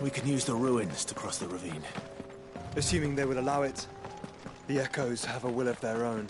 We can use the ruins to cross the ravine. Assuming they will allow it. The Echoes have a will of their own.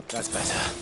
That's better.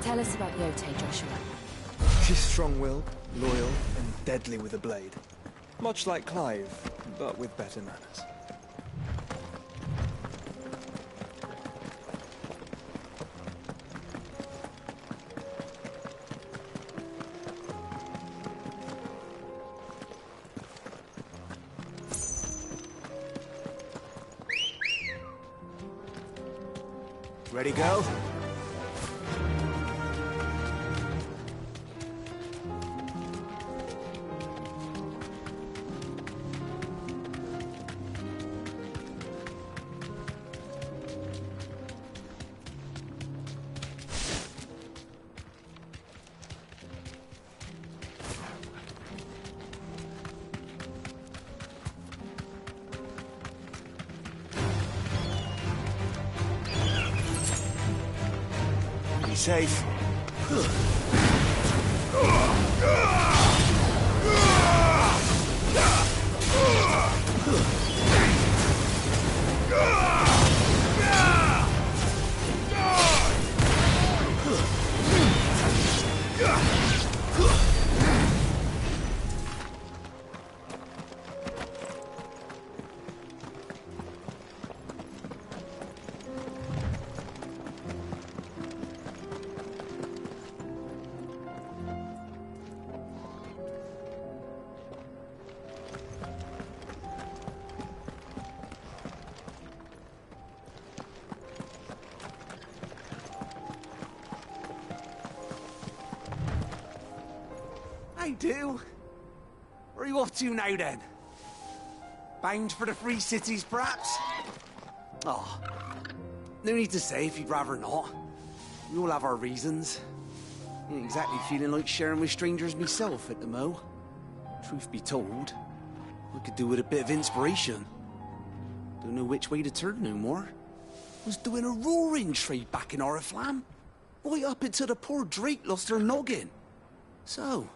Tell us about Yote, Joshua. She's strong-willed, loyal, and deadly with a blade. Much like Clive, but with better manners. Ready, girl? Be safe. I do. Where are you off to now, then? Bound for the Free Cities, perhaps? Oh, no need to say if you'd rather not. We all have our reasons. Ain't exactly feeling like sharing with strangers myself at the mo. Truth be told, I could do with a bit of inspiration. Don't know which way to turn no more. Was doing a roaring trade back in Oriflamme. Right up until the poor Drake lost her noggin. So,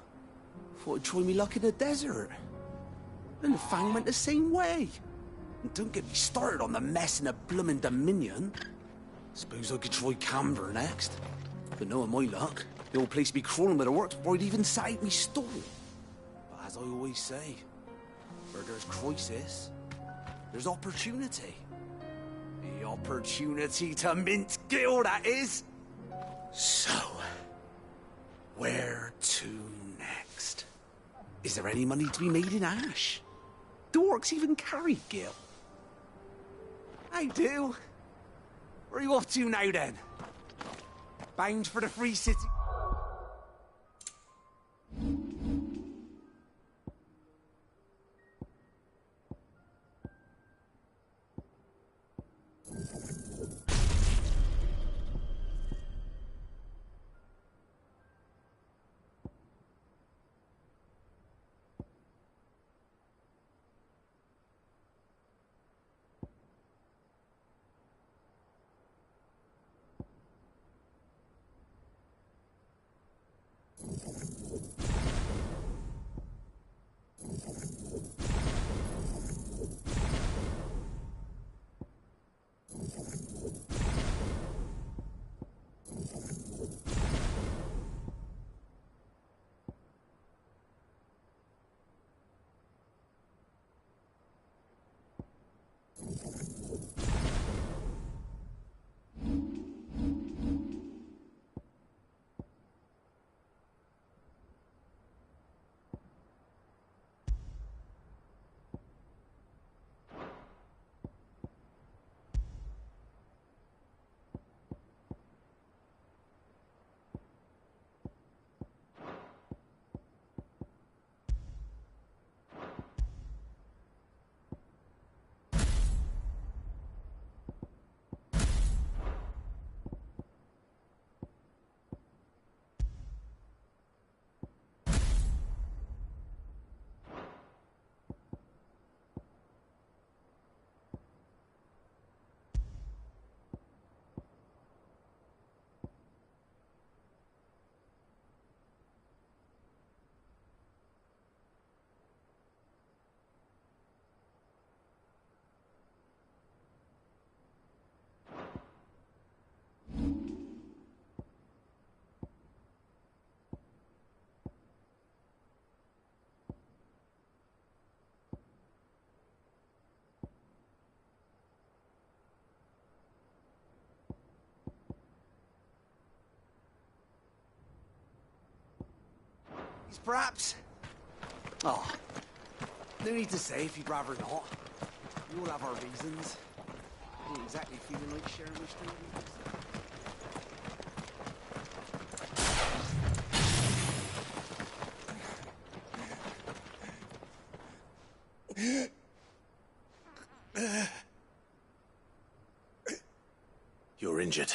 thought I'd try me luck in the desert. And the Fang went the same way. And don't get me started on the mess in the bloomin' Dominion. Suppose I could try Camber next. But knowing my luck, the old place be crawling with the works before I'd even sat out me stall. But as I always say, where there's crisis, there's opportunity. The opportunity to mint Gil, that is. So, where to next? Is there any money to be made in Ash? Do orcs even carry Gil? I do. Where are you off to now, then? Bound for the Free City? perhaps? Oh, no need to say if you'd rather not. We all have our reasons. Not exactly feeling like sharing my story. You're injured.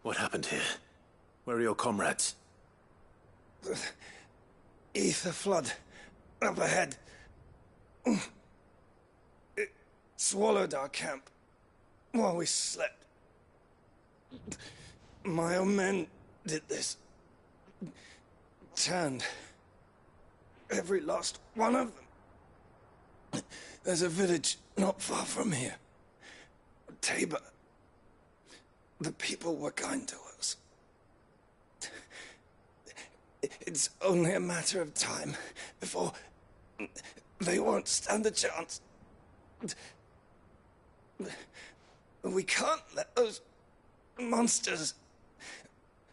What happened here? Where are your comrades? Ether flood. Up ahead. It swallowed our camp while we slept. My own men did this. Turned every last one of them. There's a village not far from here. Tabor. The people were kind to us. It's only a matter of time before they won't stand a chance. We can't let those monsters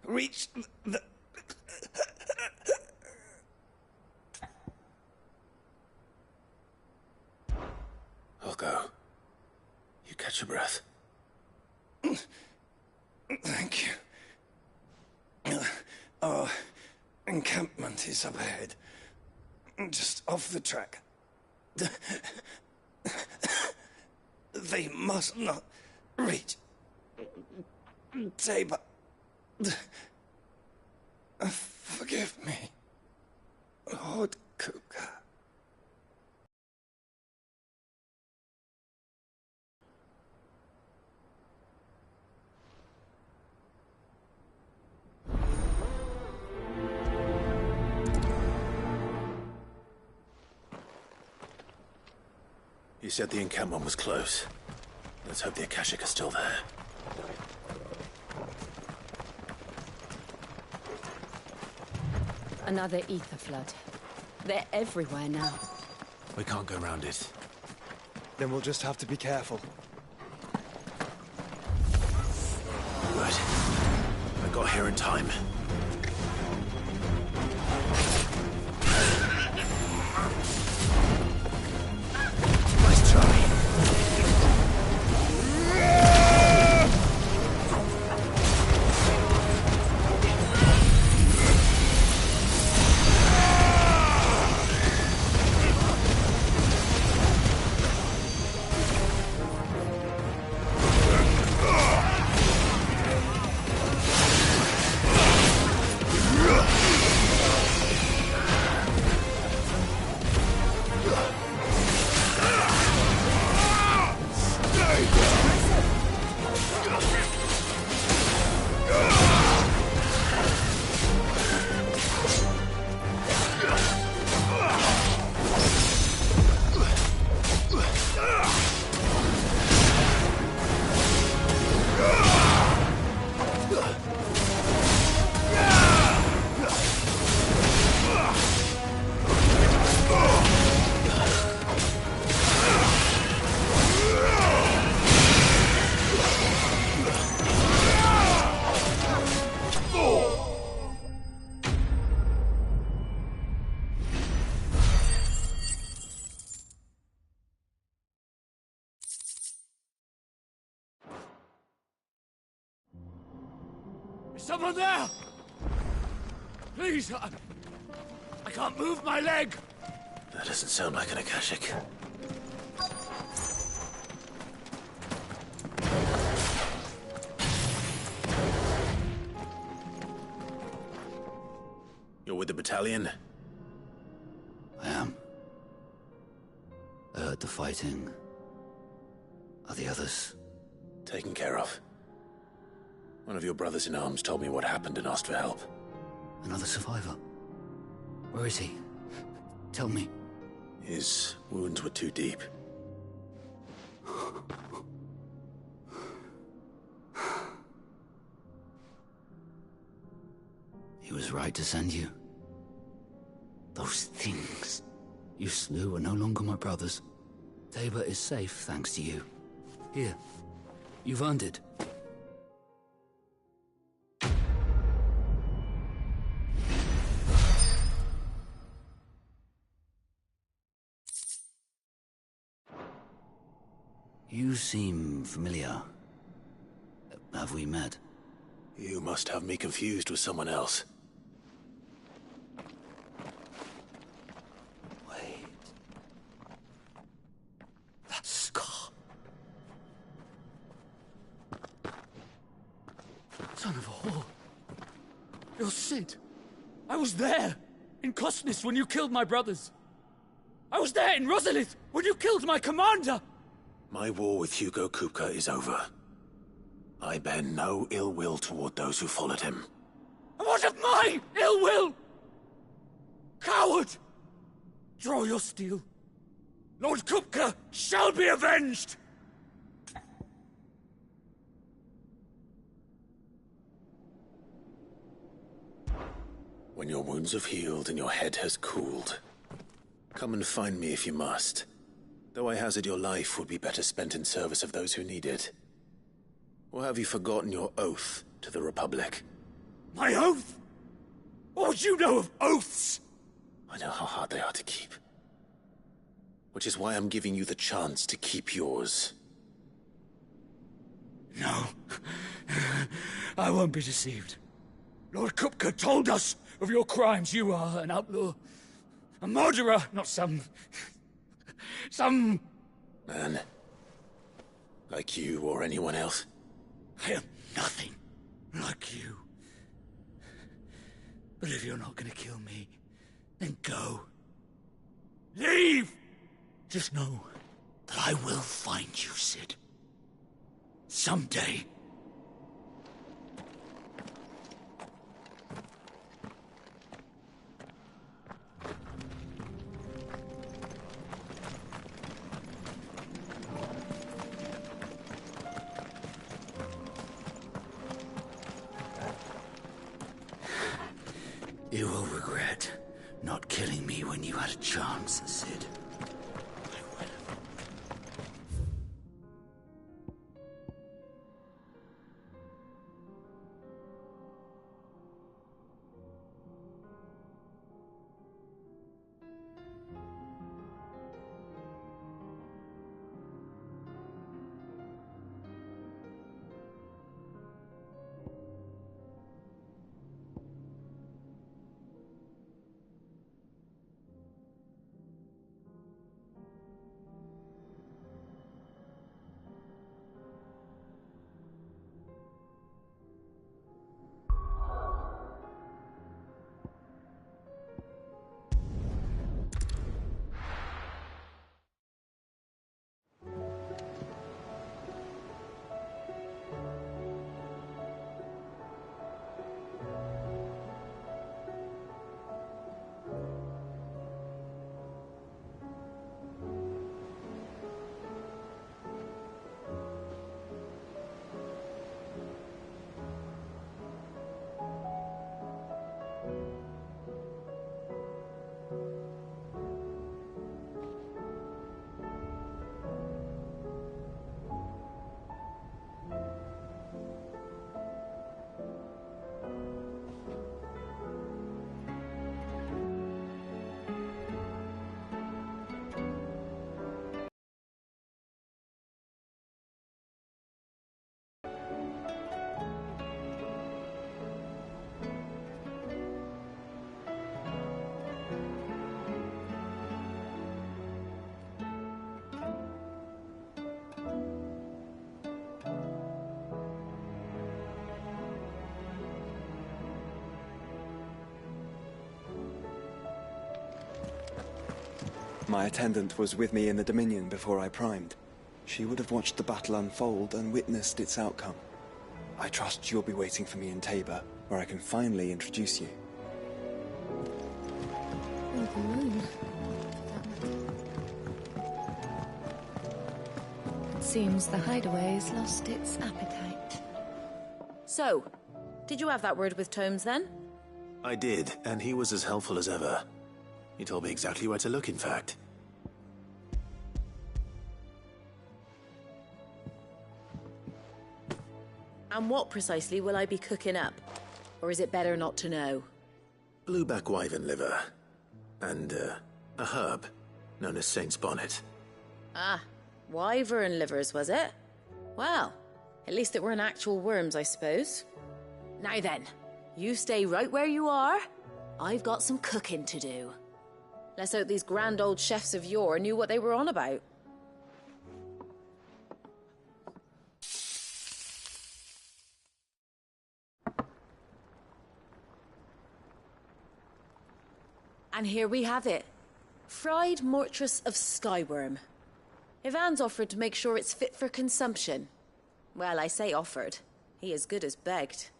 reach the... I'll go. You catch your breath. Thank you. Our encampment is up ahead. Just off the track. They must not reach Tabor. Forgive me, Lord Cougar. You said the encampment was close. Let's hope the Akashic are still there. Another ether flood. They're everywhere now. We can't go around it. Then we'll just have to be careful. Good. I got here in time. Nice try. Someone there! Please, I can't move my leg! That doesn't sound like an Akashic. You're with the battalion? I am. I heard the fighting. Are the others? Taken care of. One of your brothers in arms told me what happened and asked for help. Another survivor? Where is he? Tell me. His wounds were too deep. He was right to send you. Those things you slew are no longer my brothers. Tabor is safe thanks to you. Here, you've earned it. You seem familiar. Have we met? You must have me confused with someone else. Wait. That scar. Son of a whore. You're Sid. I was there, in Cosnis, when you killed my brothers. I was there in Rosalith, when you killed my commander! My war with Hugo Kupka is over. I bear no ill will toward those who followed him. And what of my ill will? Coward! Draw your steel. Lord Kupka shall be avenged! When your wounds have healed and your head has cooled, come and find me if you must. Though I hazard your life would be better spent in service of those who need it. Or have you forgotten your oath to the Republic? My oath? What would you know of oaths? I know how hard they are to keep. Which is why I'm giving you the chance to keep yours. No. I won't be deceived. Lord Kupka told us of your crimes. You are an outlaw. A murderer, not some Man. Like you or anyone else. I am nothing like you. But if you're not gonna kill me, then go. Leave! Just know that I will find you, Sid. Someday. You will regret not killing me when you had a chance, Sid. I will. My attendant was with me in the Dominion before I primed. She would have watched the battle unfold and witnessed its outcome. I trust you'll be waiting for me in Tabor, where I can finally introduce you. Oh, the moon. It seems the hideaway's lost its appetite. So, did you have that word with Tomes then? I did, and he was as helpful as ever. He told me exactly where to look, in fact. And what precisely will I be cooking up? Or is it better not to know? Blueback wyvern liver. And, a herb known as Saint's Bonnet. Ah, Wyvern livers, was it? Well, at least it weren't actual worms, I suppose. Now then, you stay right where you are. I've got some cooking to do. Let's hope these grand old chefs of yore knew what they were on about. And here we have it. Fried mortress of skyworm. Ivan's offered to make sure it's fit for consumption. Well, I say offered. He as good as begged.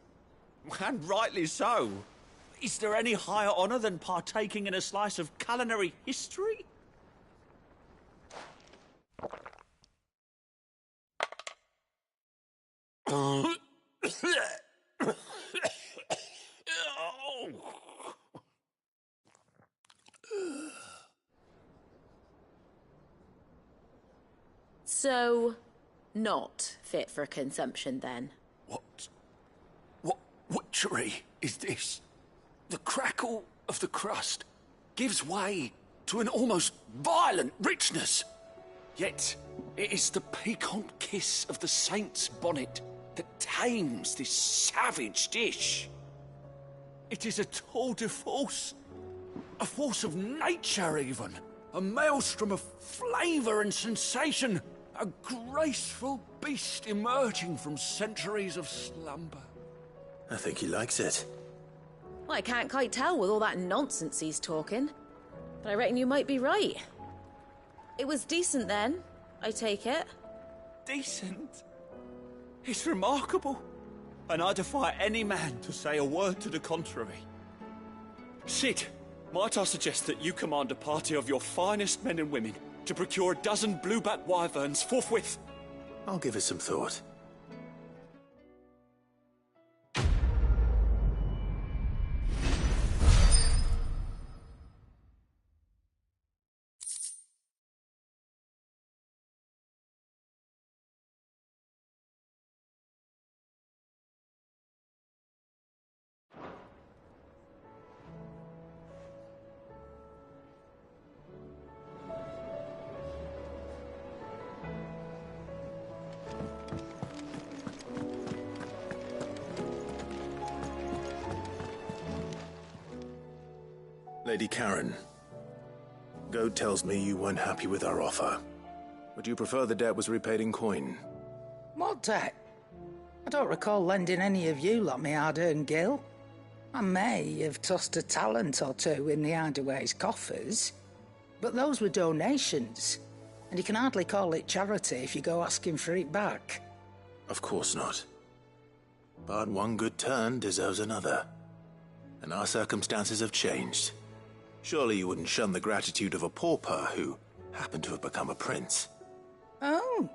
And rightly so. Is there any higher honour than partaking in a slice of culinary history? So, not fit for consumption then? What witchery is this? The crackle of the crust gives way to an almost violent richness. Yet, it is the piquant kiss of the saint's bonnet that tames this savage dish. It is a tour de force, a force of nature even, a maelstrom of flavour and sensation, a graceful beast emerging from centuries of slumber. I think he likes it. Well, I can't quite tell with all that nonsense he's talking. But I reckon you might be right. It was decent then, I take it. Decent? It's remarkable. And I defy any man to say a word to the contrary. Sid, might I suggest that you command a party of your finest men and women to procure a dozen blueback wyverns forthwith? I'll give it some thought. Lady Karen, Goad tells me you weren't happy with our offer. Would you prefer the debt was repaid in coin? What debt? I don't recall lending any of you lot me hard-earned gil. I may have tossed a talent or two in the Hideaway's coffers, but those were donations, and you can hardly call it charity if you go asking for it back. Of course not. But one good turn deserves another. And our circumstances have changed. Surely you wouldn't shun the gratitude of a pauper who happened to have become a prince. Oh,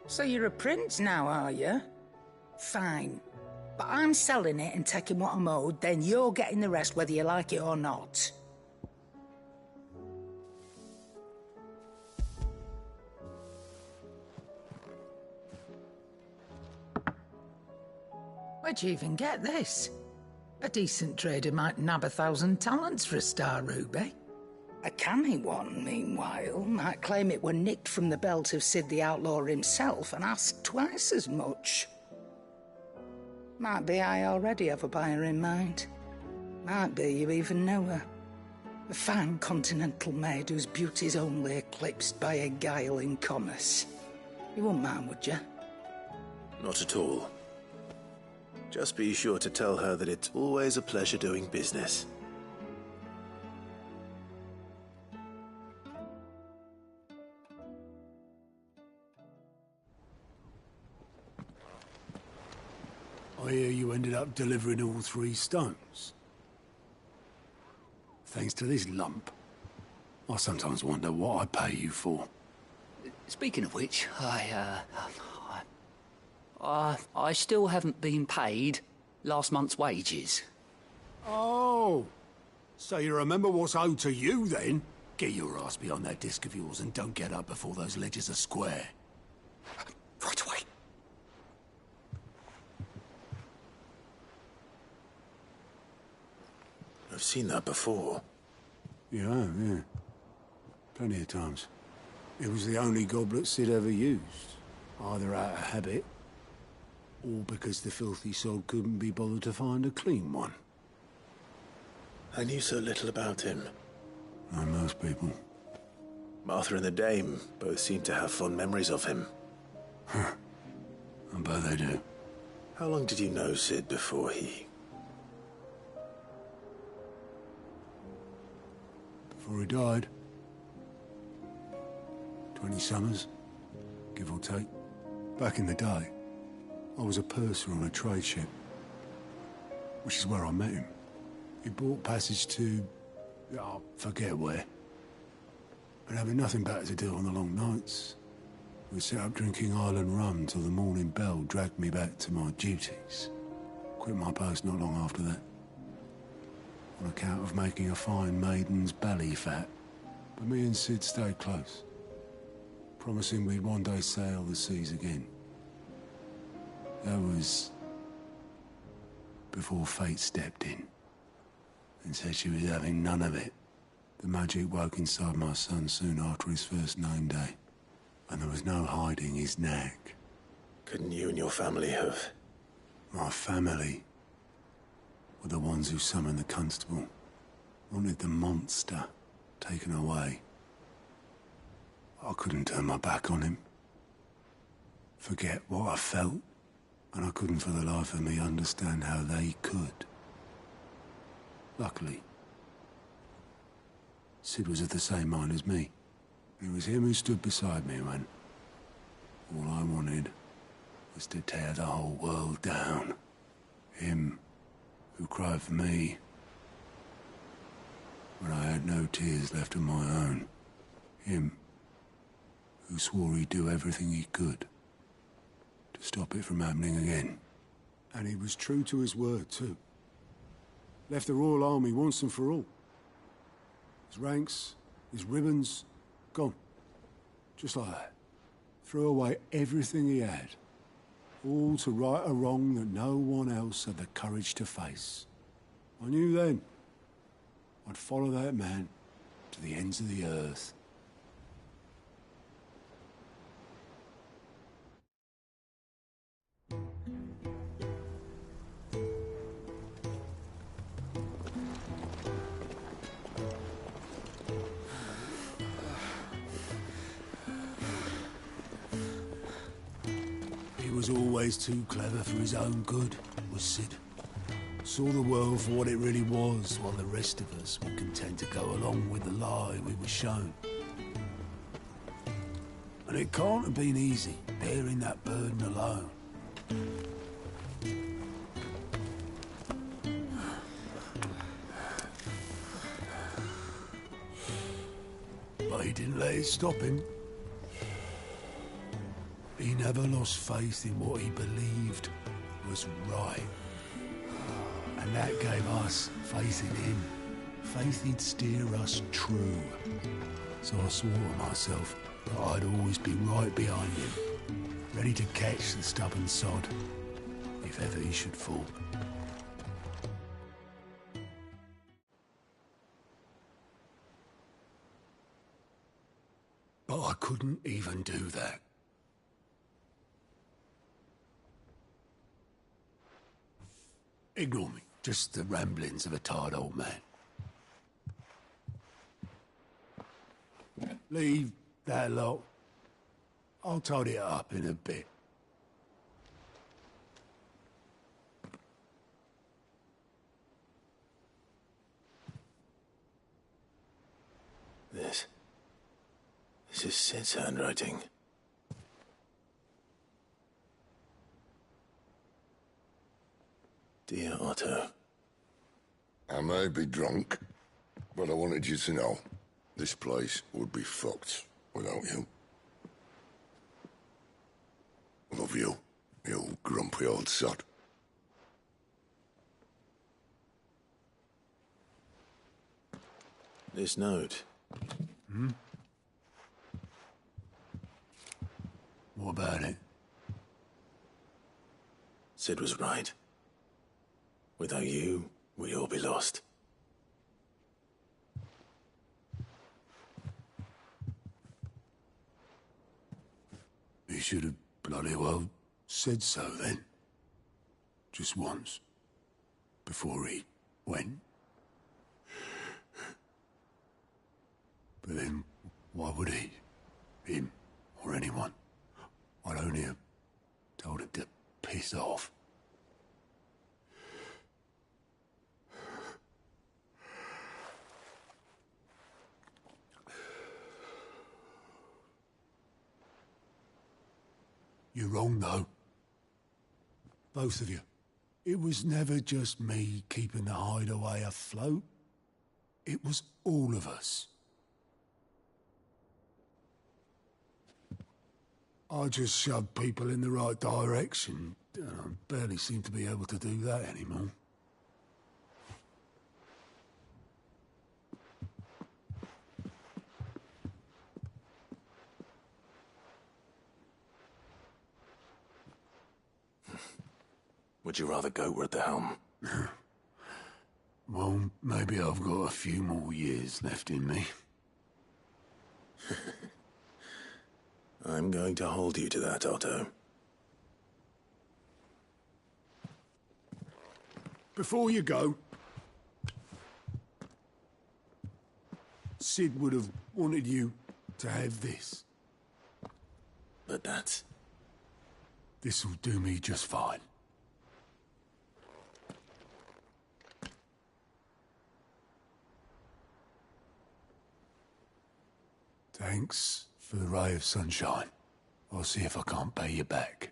so you're a prince now, are you? Fine. But I'm selling it and taking what I'm owed, then you're getting the rest whether you like it or not. Where'd you even get this? A decent trader might nab 1,000 talents for a star ruby. A canny one, meanwhile, might claim it were nicked from the belt of Sid the Outlaw himself and ask twice as much. Might be I already have a buyer in mind. Might be you even know her. A fine continental maid whose beauty's only eclipsed by a guile in commerce. You wouldn't mind, would you? Not at all. Just be sure to tell her that it's always a pleasure doing business. I hear you ended up delivering all 3 stones. Thanks to this lump. I sometimes wonder what I pay you for. Speaking of which, I still haven't been paid last month's wages. Oh, so you remember what's owed to you then? Get your ass behind that disc of yours and don't get up before those ledgers are square. Right away. I've seen that before. Yeah. Plenty of times. It was the only goblet Sid ever used, either out of habit, or because the filthy sod couldn't be bothered to find a clean one. I knew so little about him. Like most people. Martha and the Dame both seem to have fond memories of him. I bet they do. How long did you know Sid before he... Before he died? 20 summers, give or take. Back in the day, I was a purser on a trade ship, which is where I met him. He bought passage to... I forget where. But having nothing better to do on the long nights, we set up drinking island rum till the morning bell dragged me back to my duties. Quit my post not long after that, on account of making a fine maiden's belly fat. But me and Sid stayed close, promising we'd one day sail the seas again. That was before fate stepped in and said she was having none of it. The magic woke inside my son soon after his first name day, and there was no hiding his knack. Couldn't you and your family have... My family were the ones who summoned the constable, wanted the monster taken away. I couldn't turn my back on him, forget what I felt, and I couldn't for the life of me understand how they could. Luckily, Sid was of the same mind as me. It was him who stood beside me when all I wanted was to tear the whole world down. Him who cried for me when I had no tears left of my own. Him who swore he'd do everything he could to stop it from happening again. And he was true to his word, too. Left the Royal Army once and for all. His ranks, his ribbons, gone. Just like that. Threw away everything he had. All to right a wrong that no one else had the courage to face. I knew then I'd follow that man to the ends of the earth. He was always too clever for his own good, was Sid. Saw the world for what it really was, while the rest of us were content to go along with the lie we were shown. And it can't have been easy, bearing that burden alone. But he didn't let it stop him. He never lost faith in what he believed was right. And that gave us faith in him. Faith he'd steer us true. So I swore to myself that I'd always be right behind him, ready to catch the stubborn sod, if ever he should fall. But I couldn't even do that. Ignore me. Just the ramblings of a tired old man. Leave that lot. I'll tidy it up in a bit. This is Sid's handwriting. Dear Otto. I may be drunk, but I wanted you to know this place would be fucked without you. Love you, you grumpy old sod. This note. Hmm? What about it? Sid was right. Without you, we'd all be lost. should have bloody well said so then. Just once. Before he went. But then, why would he? Him, or anyone? I'd only have told him to piss off. You're wrong, though. Both of you. It was never just me keeping the hideaway afloat. It was all of us. I just shoved people in the right direction. I barely seem to be able to do that anymore. Would you rather Goat were at the helm? Well, maybe I've got a few more years left in me. I'm going to hold you to that, Otto. Before you go, Sid would have wanted you to have this. But that's... This'll do me just fine. Thanks for the ray of sunshine. I'll see if I can't pay you back.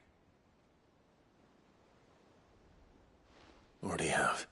Already have.